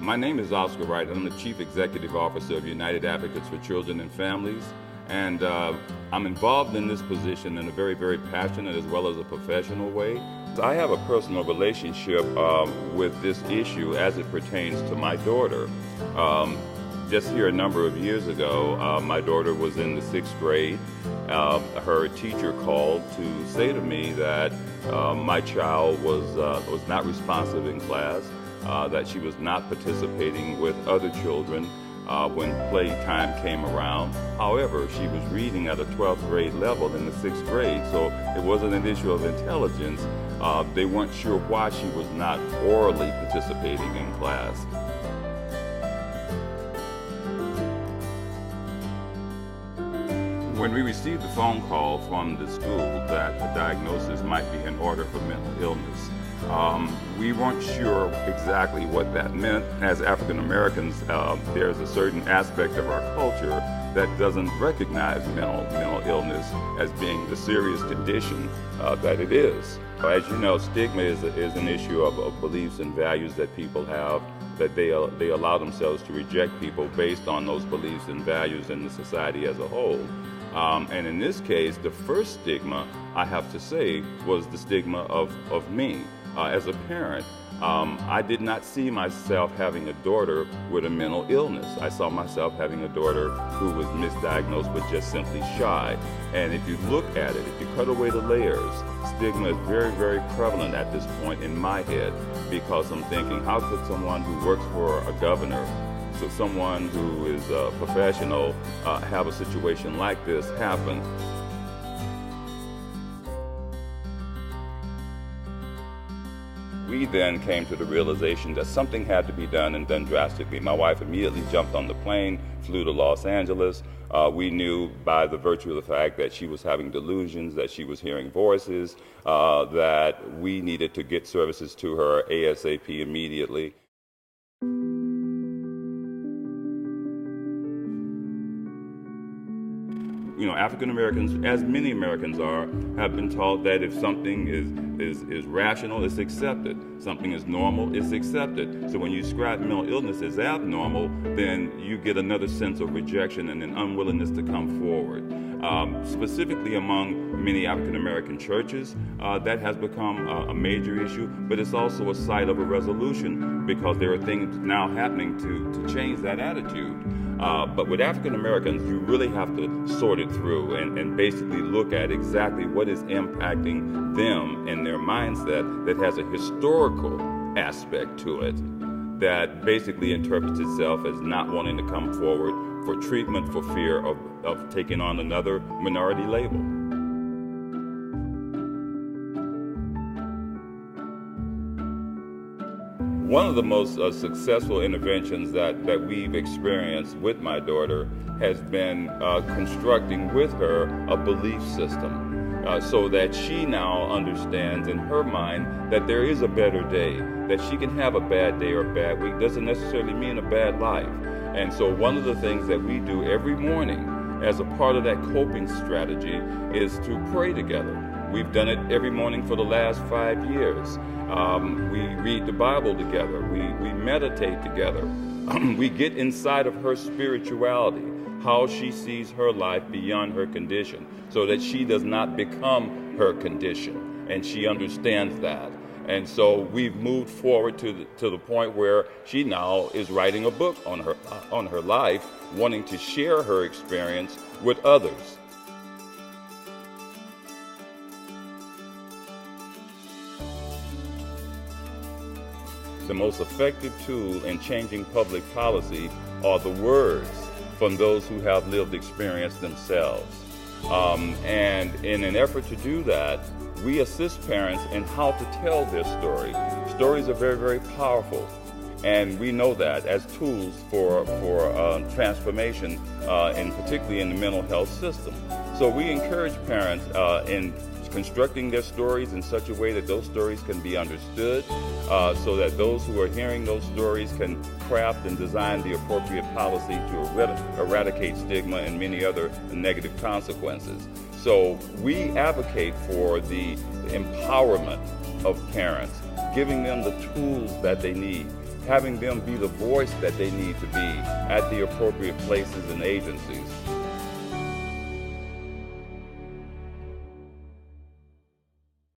My name is Oscar Wright. I'm the Chief Executive Officer of United Advocates for Children and Families, and I'm involved in this position in a very, very passionate as well as a professional way. I have a personal relationship with this issue as it pertains to my daughter. Just here a number of years ago, my daughter was in the 6th grade. Her teacher called to say to me that my child was not responsive in class, that she was not participating with other children when playtime came around. However, she was reading at a 12th grade level in the 6th grade, so it wasn't an issue of intelligence. They weren't sure why she was not orally participating in class. When we received the phone call from the school that the diagnosis might be in order for mental illness, we weren't sure exactly what that meant. As African Americans, there's a certain aspect of our culture that doesn't recognize mental illness as being the serious condition that it is. As you know, stigma is an issue of beliefs and values that people have, that they allow themselves to reject people based on those beliefs and values in the society as a whole. And in this case, the first stigma, I have to say, was the stigma of me. As a parent, I did not see myself having a daughter with a mental illness. I saw myself having a daughter who was misdiagnosed with just simply shy. And if you look at it, if you cut away the layers, stigma is very, very prevalent at this point in my head, because I'm thinking, how could someone who works for a governor, so someone who is a professional, have a situation like this happen? We then came to the realization that something had to be done, and done drastically. My wife immediately jumped on the plane, flew to Los Angeles. We knew by the virtue of the fact that she was having delusions, that she was hearing voices, that we needed to get services to her ASAP immediately. You know, African Americans, as many Americans are, have been taught that if something is rational, it's accepted. Something is normal, it's accepted. So when you describe mental illness as abnormal, then you get another sense of rejection and an unwillingness to come forward. Specifically among many African American churches, that has become a major issue, but it's also a site of a resolution, because there are things now happening to change that attitude. But with African Americans, you really have to sort it through and basically look at exactly what is impacting them and their mindset that has a historical aspect to it, that basically interprets itself as not wanting to come forward for treatment for fear of taking on another minority label. One of the most successful interventions that we've experienced with my daughter has been constructing with her a belief system, so that she now understands in her mind that there is a better day, that she can have a bad day or a bad week doesn't necessarily mean a bad life. And so one of the things that we do every morning as a part of that coping strategy is to pray together. We've done it every morning for the last 5 years. We read the Bible together. We meditate together. We get inside of her spirituality, how she sees her life beyond her condition, so that she does not become her condition, and she understands that. And so we've moved forward to the point where she now is writing a book on her life, wanting to share her experience with others. The most effective tool in changing public policy are the words from those who have lived experience themselves. And in an effort to do that, we assist parents in how to tell their story. Stories are very, very powerful, and we know that as tools for transformation, and particularly in the mental health system. So we encourage parents in constructing their stories in such a way that those stories can be understood, so that those who are hearing those stories can craft and design the appropriate policy to eradicate stigma and many other negative consequences. So we advocate for the empowerment of parents, giving them the tools that they need, having them be the voice that they need to be at the appropriate places and agencies.